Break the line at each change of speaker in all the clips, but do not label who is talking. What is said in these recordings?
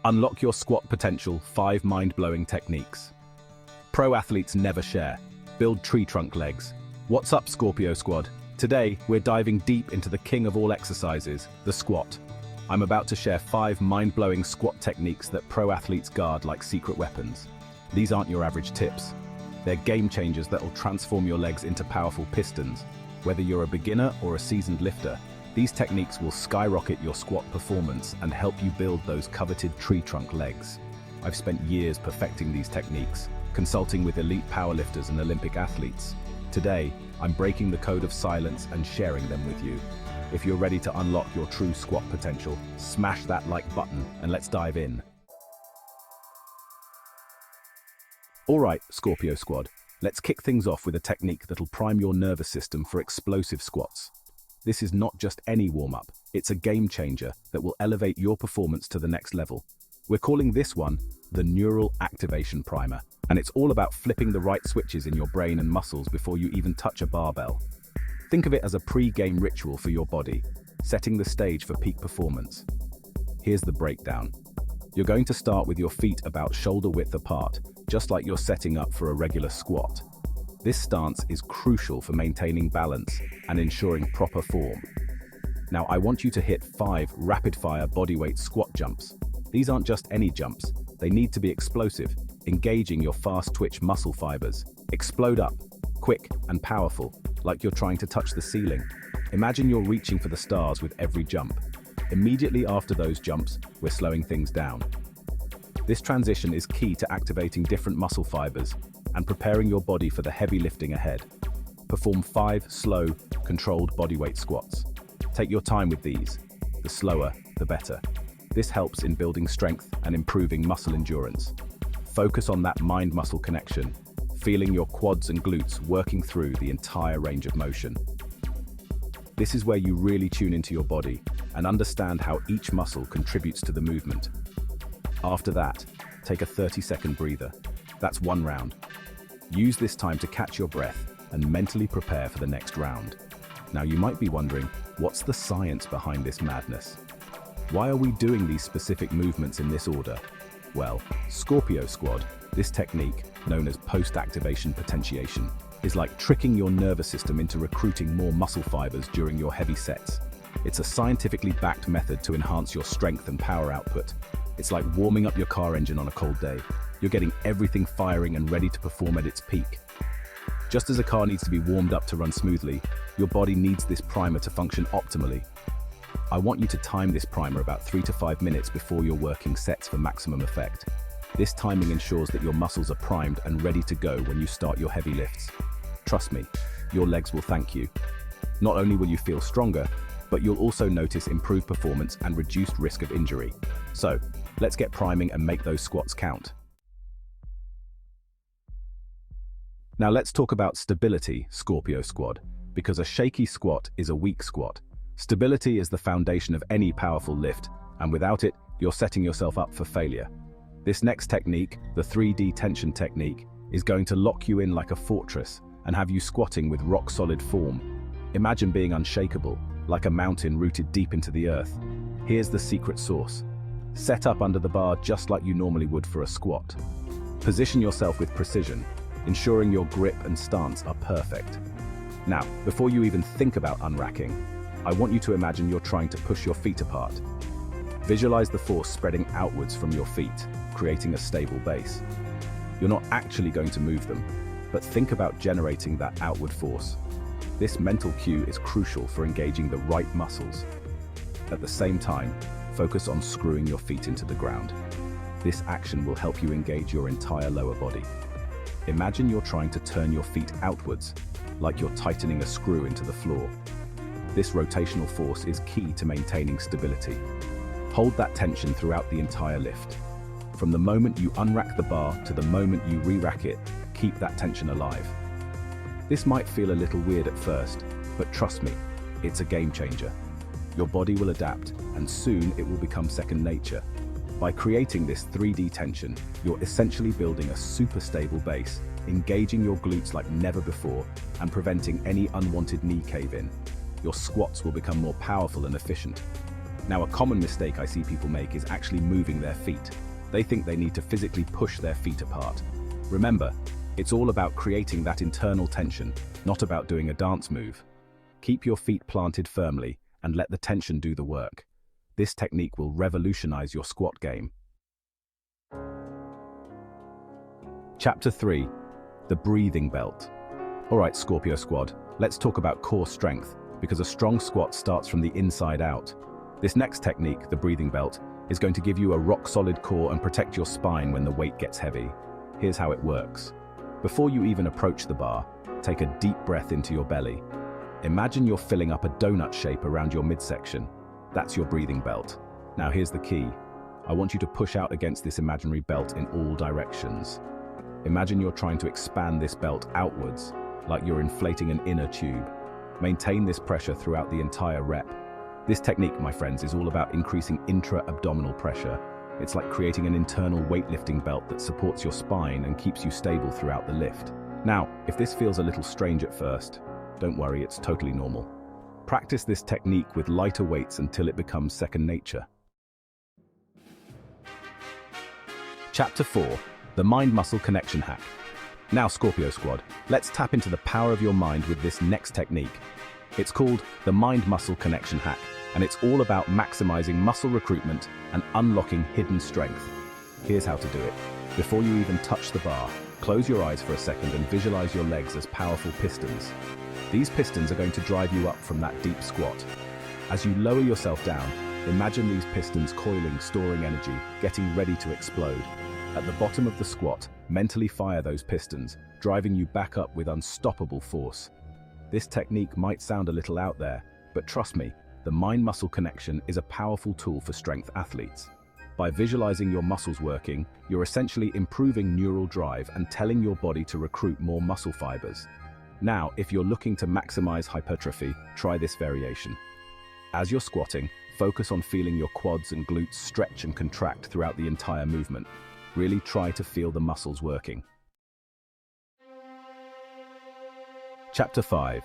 Unlock your squat potential, 5 mind-blowing techniques. Pro athletes never share. Build tree trunk legs. What's up, Scorpio Squad? Today, we're diving deep into the king of all exercises, the squat. I'm about to share 5 mind-blowing squat techniques that pro athletes guard like secret weapons. These aren't your average tips. They're game changers that will transform your legs into powerful pistons. Whether you're a beginner or a seasoned lifter, these techniques will skyrocket your squat performance and help you build those coveted tree trunk legs. I've spent years perfecting these techniques, consulting with elite powerlifters and Olympic athletes. Today, I'm breaking the code of silence and sharing them with you. If you're ready to unlock your true squat potential, smash that like button and let's dive in. Alright, Scorpio Squad, let's kick things off with a technique that'll prime your nervous system for explosive squats. This is not just any warm-up, it's a game changer that will elevate your performance to the next level. We're calling this one the Neural Activation Primer, and it's all about flipping the right switches in your brain and muscles before you even touch a barbell. Think of it as a pre-game ritual for your body, setting the stage for peak performance. Here's the breakdown. You're going to start with your feet about shoulder width apart, just like you're setting up for a regular squat. This stance is crucial for maintaining balance and ensuring proper form. Now, I want you to hit 5 rapid-fire bodyweight squat jumps. These aren't just any jumps. They need to be explosive, engaging your fast-twitch muscle fibers. Explode up, quick and powerful, like you're trying to touch the ceiling. Imagine you're reaching for the stars with every jump. Immediately after those jumps, we're slowing things down. This transition is key to activating different muscle fibers and preparing your body for the heavy lifting ahead. Perform 5 slow, controlled bodyweight squats. Take your time with these. The slower, the better. This helps in building strength and improving muscle endurance. Focus on that mind-muscle connection, feeling your quads and glutes working through the entire range of motion. This is where you really tune into your body and understand how each muscle contributes to the movement. After that, take a 30-second breather. That's 1 round. Use this time to catch your breath and mentally prepare for the next round. Now you might be wondering, what's the science behind this madness? Why are we doing these specific movements in this order? Well, Scorpio Squad, this technique, known as post-activation potentiation, is like tricking your nervous system into recruiting more muscle fibers during your heavy sets. It's a scientifically backed method to enhance your strength and power output. It's like warming up your car engine on a cold day. You're getting everything firing and ready to perform at its peak. Just as a car needs to be warmed up to run smoothly, your body needs this primer to function optimally. I want you to time this primer about 3 to 5 minutes before your working sets for maximum effect. This timing ensures that your muscles are primed and ready to go when you start your heavy lifts. Trust me, your legs will thank you. Not only will you feel stronger, but you'll also notice improved performance and reduced risk of injury. So, let's get priming and make those squats count. Now let's talk about stability, Scorpio Squad, because a shaky squat is a weak squat. Stability is the foundation of any powerful lift, and without it, you're setting yourself up for failure. This next technique, the 3D tension technique, is going to lock you in like a fortress and have you squatting with rock-solid form. Imagine being unshakable, like a mountain rooted deep into the earth. Here's the secret sauce. Set up under the bar just like you normally would for a squat. Position yourself with precision, ensuring your grip and stance are perfect. Now, before you even think about unracking, I want you to imagine you're trying to push your feet apart. Visualize the force spreading outwards from your feet, creating a stable base. You're not actually going to move them, but think about generating that outward force. This mental cue is crucial for engaging the right muscles. At the same time, focus on screwing your feet into the ground. This action will help you engage your entire lower body. Imagine you're trying to turn your feet outwards, like you're tightening a screw into the floor. This rotational force is key to maintaining stability. Hold that tension throughout the entire lift. From the moment you unrack the bar to the moment you re-rack it, keep that tension alive. This might feel a little weird at first, but trust me, it's a game changer. Your body will adapt, and soon it will become second nature. By creating this 3D tension, you're essentially building a super stable base, engaging your glutes like never before, and preventing any unwanted knee cave-in. Your squats will become more powerful and efficient. Now, a common mistake I see people make is actually moving their feet. They think they need to physically push their feet apart. Remember, it's all about creating that internal tension, not about doing a dance move. Keep your feet planted firmly and let the tension do the work. This technique will revolutionize your squat game. Chapter 3. The breathing belt. Alright, Scorpio Squad, let's talk about core strength, because a strong squat starts from the inside out. This next technique, the breathing belt, is going to give you a rock-solid core and protect your spine when the weight gets heavy. Here's how it works. Before you even approach the bar, take a deep breath into your belly. Imagine you're filling up a donut shape around your midsection. That's your breathing belt. Now here's the key. I want you to push out against this imaginary belt in all directions. Imagine you're trying to expand this belt outwards, like you're inflating an inner tube. Maintain this pressure throughout the entire rep. This technique, my friends, is all about increasing intra-abdominal pressure. It's like creating an internal weightlifting belt that supports your spine and keeps you stable throughout the lift. Now, if this feels a little strange at first, don't worry, it's totally normal. Practice this technique with lighter weights until it becomes second nature. Chapter 4. The Mind-Muscle Connection Hack. Now, Scorpio Squad, let's tap into the power of your mind with this next technique. It's called the Mind-Muscle Connection Hack, and it's all about maximizing muscle recruitment and unlocking hidden strength. Here's how to do it. Before you even touch the bar, close your eyes for a second and visualize your legs as powerful pistons. These pistons are going to drive you up from that deep squat. As you lower yourself down, imagine these pistons coiling, storing energy, getting ready to explode. At the bottom of the squat, mentally fire those pistons, driving you back up with unstoppable force. This technique might sound a little out there, but trust me, the mind-muscle connection is a powerful tool for strength athletes. By visualizing your muscles working, you're essentially improving neural drive and telling your body to recruit more muscle fibers. Now, if you're looking to maximize hypertrophy, try this variation. As you're squatting, focus on feeling your quads and glutes stretch and contract throughout the entire movement. Really try to feel the muscles working. Chapter 5.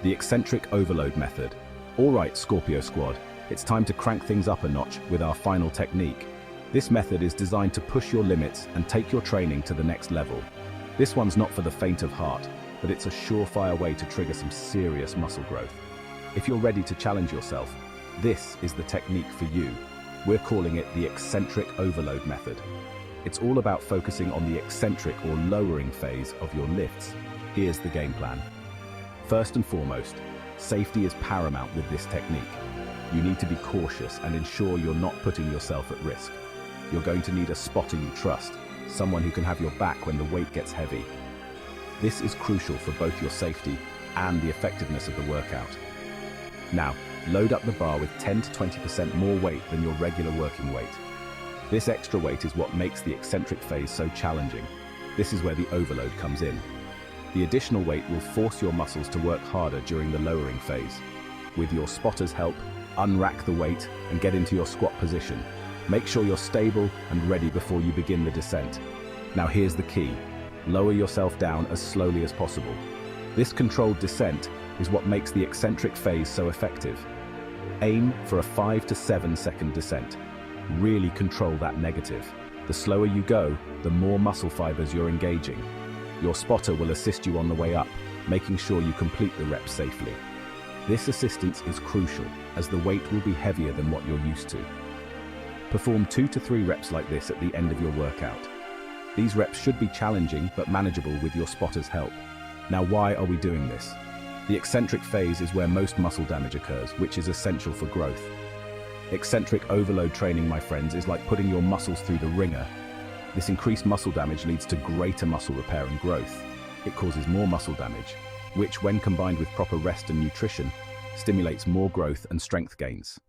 The Eccentric Overload Method. Alright, Scorpio Squad, it's time to crank things up a notch with our final technique. This method is designed to push your limits and take your training to the next level. This one's not for the faint of heart, but it's a surefire way to trigger some serious muscle growth. If you're ready to challenge yourself, this is the technique for you. We're calling it the Eccentric Overload Method. It's all about focusing on the eccentric or lowering phase of your lifts. Here's the game plan. First and foremost, safety is paramount with this technique. You need to be cautious and ensure you're not putting yourself at risk. You're going to need a spotter you trust, someone who can have your back when the weight gets heavy. This is crucial for both your safety and the effectiveness of the workout. Now, load up the bar with 10 to 20% more weight than your regular working weight. This extra weight is what makes the eccentric phase so challenging. This is where the overload comes in. The additional weight will force your muscles to work harder during the lowering phase. With your spotter's help, unrack the weight and get into your squat position. Make sure you're stable and ready before you begin the descent. Now here's the key. Lower yourself down as slowly as possible. This controlled descent is what makes the eccentric phase so effective. Aim for a 5 to 7 second descent. Really control that negative. The slower you go, the more muscle fibers you're engaging. Your spotter will assist you on the way up, making sure you complete the reps safely. This assistance is crucial, as the weight will be heavier than what you're used to. Perform 2 to 3 reps like this at the end of your workout. These reps should be challenging but manageable with your spotter's help. Now, why are we doing this? The eccentric phase is where most muscle damage occurs, which is essential for growth. Eccentric overload training, my friends, is like putting your muscles through the ringer. This increased muscle damage leads to greater muscle repair and growth. It causes more muscle damage, which, when combined with proper rest and nutrition, stimulates more growth and strength gains.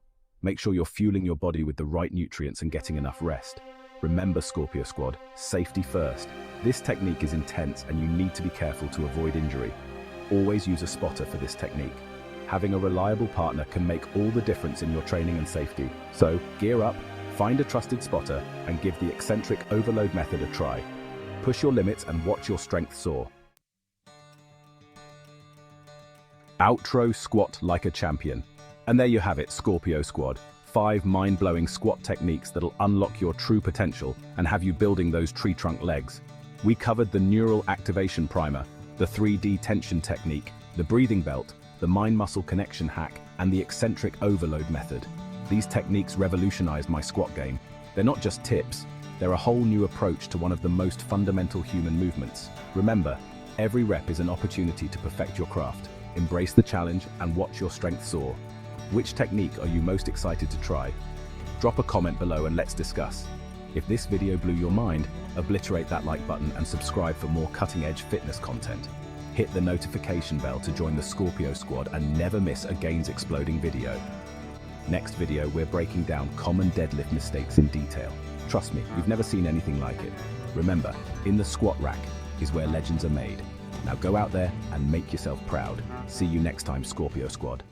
Make sure you're fueling your body with the right nutrients and getting enough rest. Remember, Scorpio Squad, safety first. This technique is intense and you need to be careful to avoid injury. Always use a spotter for this technique. Having a reliable partner can make all the difference in your training and safety. So, gear up, find a trusted spotter, and give the eccentric overload method a try. Push your limits and watch your strength soar. Outro squat like a champion. And there you have it, Scorpio Squad. 5 mind-blowing squat techniques that'll unlock your true potential and have you building those tree trunk legs. We covered the neural activation primer, the 3D tension technique, the breathing belt, the mind-muscle connection hack, and the eccentric overload method. These techniques revolutionized my squat game. They're not just tips, they're a whole new approach to one of the most fundamental human movements. Remember, every rep is an opportunity to perfect your craft. Embrace the challenge and watch your strength soar. Which technique are you most excited to try? Drop a comment below and let's discuss. If this video blew your mind, obliterate that like button and subscribe for more cutting-edge fitness content. Hit the notification bell to join the Scorpio Squad and never miss a gains exploding video. Next video, we're breaking down common deadlift mistakes in detail. Trust me, you've never seen anything like it. Remember, in the squat rack is where legends are made. Now go out there and make yourself proud. See you next time, Scorpio Squad.